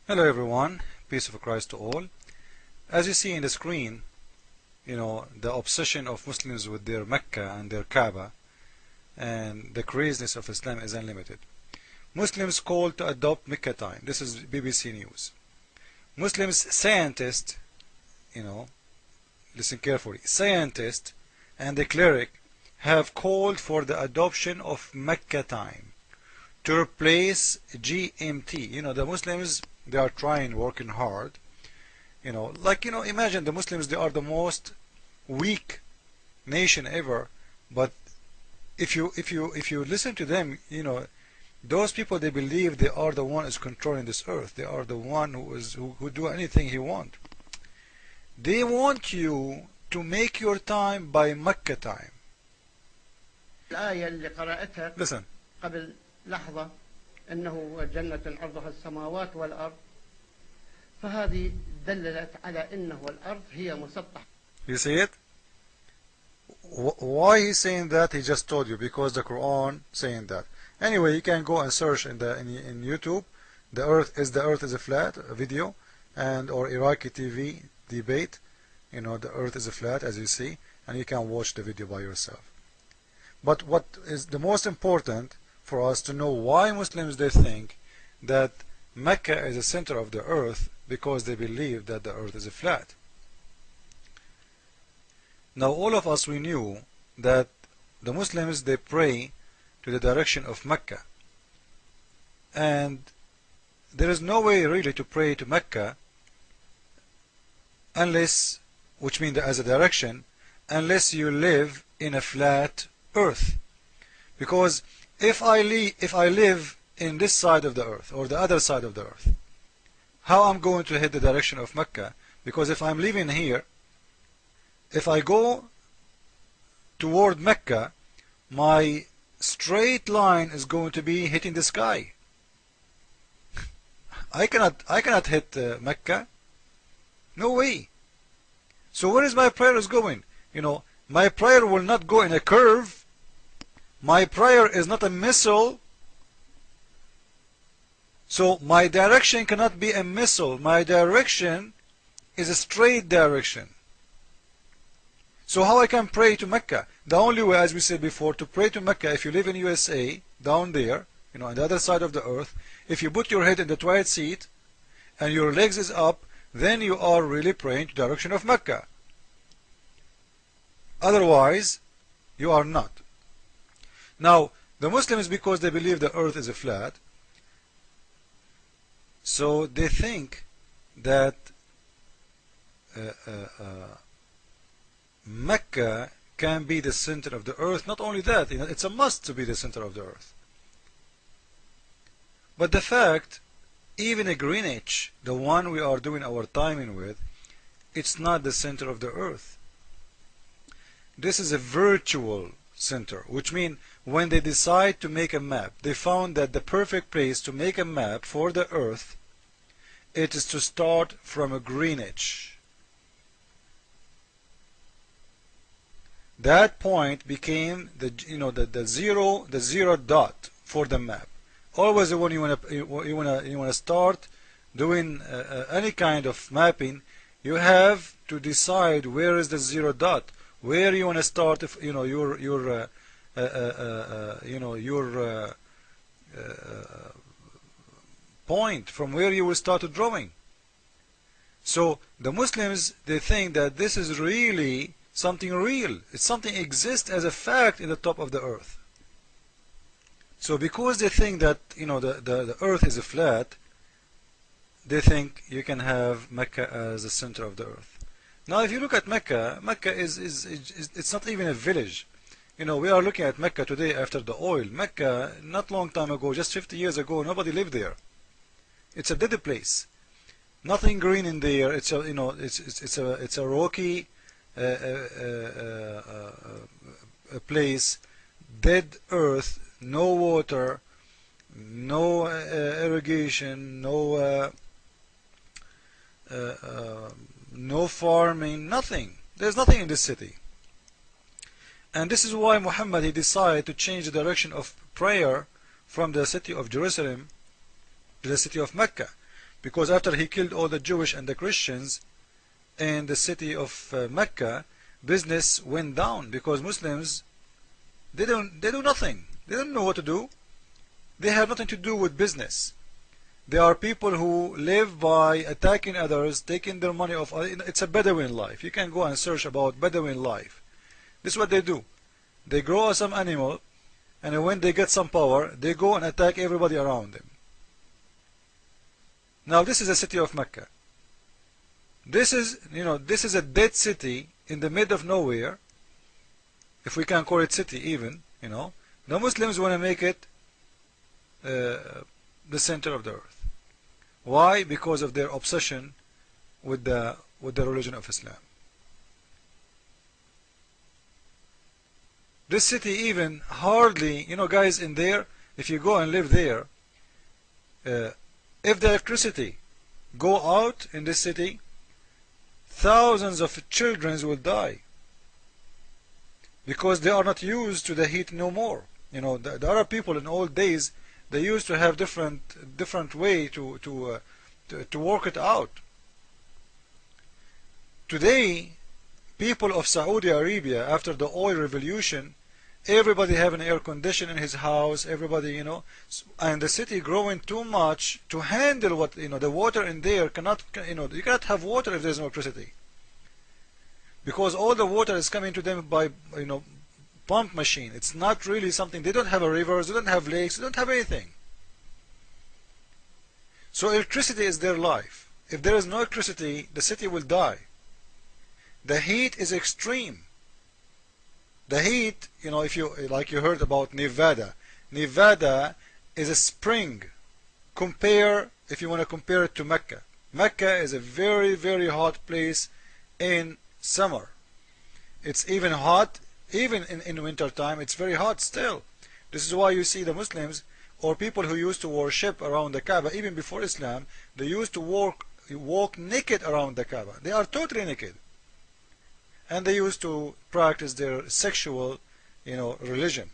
Hello everyone, peace of Christ to all. As you see in the screen, the obsession of Muslims with their Mecca and their Kaaba and the craziness of Islam is unlimited. Muslims call to adopt Mecca time. This is BBC News. Muslims scientists, listen carefully, scientists and the cleric have called for the adoption of Mecca time to replace GMT. The Muslims, they are trying, working hard. Imagine the Muslims, they are the most weak nation ever, but if you listen to them, those people, they believe they are the one who is controlling this earth. They are the one who do anything he want. They want you to make your time by Mecca time. الآية اللي قرأتها Listen. قبل لحظة أنه جنة عرضها السماوات والأرض، فهذه دللت على أنه الأرض هي مسطحة. You see it? Why he's saying that? He just told you, because the Quran saying that. Anyway, you can go and search in YouTube, the earth is a flat video, and or Iraqi TV debate. The earth is a flat, as you see, and you can watch the video by yourself. But what is the most important for us to know, why Muslims, they think that Mecca is the center of the earth, because they believe that the earth is a flat. Now all of us, we knew that the Muslims, they pray to the direction of Mecca, and there is no way really to pray to Mecca unless, which means as a direction, unless you live in a flat earth. Because if I live in this side of the earth or the other side of the earth, how I'm going to hit the direction of Mecca? Because if I'm living here, if I go toward Mecca, my straight line is going to be hitting the sky. I cannot hit Mecca. No way. So where is my prayers going? My prayer will not go in a curve. My prayer is not a missile. So my direction cannot be a missile. My direction is a straight direction. So how I can pray to Mecca? The only way, as we said before, to pray to Mecca, if you live in USA, down there, on the other side of the earth, if you put your head in the toilet seat and your legs is up, then you are really praying to the direction of Mecca. Otherwise, you are not. Now, the Muslims, because they believe the earth is a flat, so they think that Mecca can be the center of the earth. Not only that, it's a must to be the center of the earth. But the fact, even a Greenwich, the one we are doing our timing with, it's not the center of the earth. This is a virtual center, which means when they decide to make a map, they found that the perfect place to make a map for the earth, it is to start from a Greenwich. That point became the zero dot for the map. Always when you wanna start doing any kind of mapping, you have to decide where is the zero dot, where you wanna start. If your point from where you will start drawing. So the Muslims, they think that this is really something real. It's something exists as a fact in the top of the earth. So because they think that the earth is a flat, they think you can have Mecca as the center of the earth. Now if you look at Mecca, Mecca is it's not even a village. We are looking at Mecca today after the oil. Mecca, not long time ago, just 50 years ago, nobody lived there. It's a dead place. Nothing green in there. It's a rocky a place, dead earth, no water, no irrigation, no farming, nothing. There's nothing in this city. And this is why Muhammad, he decided to change the direction of prayer from the city of Jerusalem to the city of Mecca. because after he killed all the Jewish and the Christians in the city of Mecca, business went down because Muslims, they do nothing. They don't know what to do. They have nothing to do with business. They are people who live by attacking others, taking their money off. It's a Bedouin life. You can go and search about Bedouin life. This is what they do. They grow some animal, and when they get some power, they go and attack everybody around them. Now this is the city of Mecca. This is a dead city in the middle of nowhere, if we can call it city even. The Muslims want to make it the center of the earth. Why? Because of their obsession with the religion of Islam. This city even hardly, guys, in there, if you go and live there, if the electricity go out in this city, thousands of children will die because they are not used to the heat no more. The Arab people in old days, they used to have different way to work it out. Today, people of Saudi Arabia, after the oil revolution, everybody have an air condition in his house, everybody, and the city growing too much to handle what, the water in there cannot, you cannot have water if there's no electricity. Because all the water is coming to them by, pump machine. It's not really something, they don't have a rivers, they don't have lakes, they don't have anything. So electricity is their life. If there is no electricity, the city will die. The heat is extreme. The heat, if you, like you heard about Nevada. Nevada is a spring. If you want to compare it to Mecca. Mecca is a very, very hot place in summer. It's even hot, even in winter time, it's very hot still. This is why you see the Muslims, or people who used to worship around the Kaaba, even before Islam, they used to walk naked around the Kaaba. They are totally naked. And they used to practice their sexual, religion,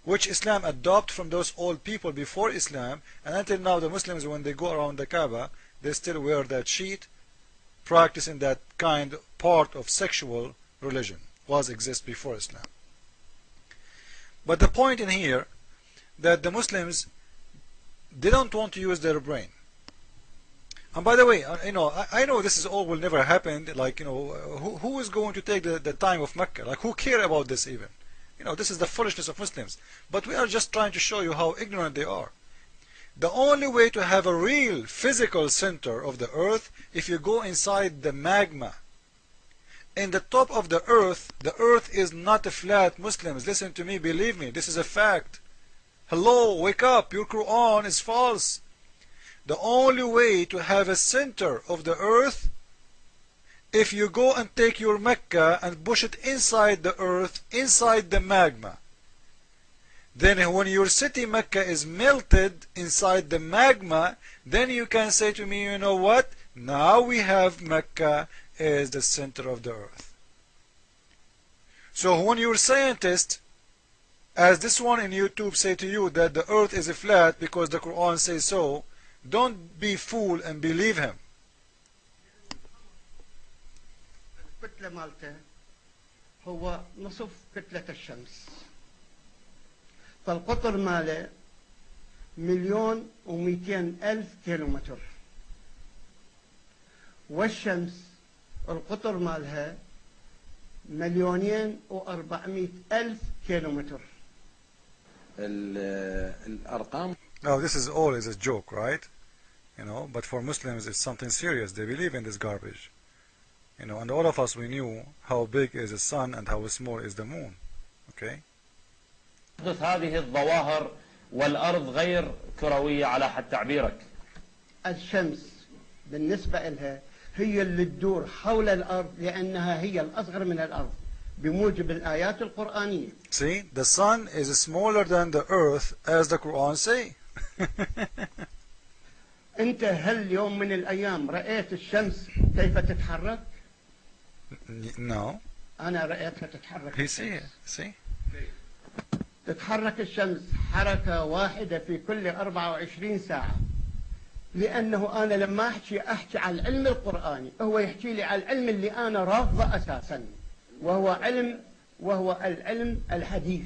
which Islam adopted from those old people before Islam, and until now the Muslims, when they go around the Kaaba, they still wear that sheet, practicing that kind part of sexual religion was exist before Islam. But the point in here, that the Muslims, they don't want to use their brain. And by the way, I know this is all will never happen. Like, who is going to take the time of Mecca? Like, who care about this even? This is the foolishness of Muslims. But we are just trying to show you how ignorant they are. The only way to have a real physical center of the earth, if you go inside the magma. In the top of the earth is not a flat. Muslims, listen to me, believe me, this is a fact. Hello, wake up, your Quran is false. The only way to have a center of the earth, if you go and take your Mecca and push it inside the earth, inside the magma. Then when your city Mecca is melted inside the magma, then you can say to me, you know what? Now we have Mecca as the center of the earth. So when your scientist, as this one in YouTube, say to you that the earth is flat because the Quran says so, don't be fooled and believe him. الكتلة مالته هو نصف كتلة الشمس. فالقطر ماله 1,200,000 كيلومتر. والشمس القطر مالها 2,400,000 كيلومتر. الأرقام. Now this is all is a joke, right? But for Muslims it's something serious. They believe in this garbage. And all of us, we knew how big is the sun and how small is the moon. Okay? تحدث هذه الظواهر والأرض غير كروية على حد تعبيرك. الشمس بالنسبة لها هي اللي تدور حول الأرض لأنها هي الأصغر من الأرض بموجب الآيات القرآنية. See, the sun is smaller than the earth as the Quran say. أنت هل يوم من الأيام رأيت الشمس كيف تتحرك؟ No. أنا رأيتها تتحرك. You see it, see? تتحرك الشمس حركة واحدة في كل 24 ساعة. لأنه أنا لما أحكي على العلم القرآني هو يحكي لي على العلم اللي أنا رافضه أساسا، وهو العلم الحديث.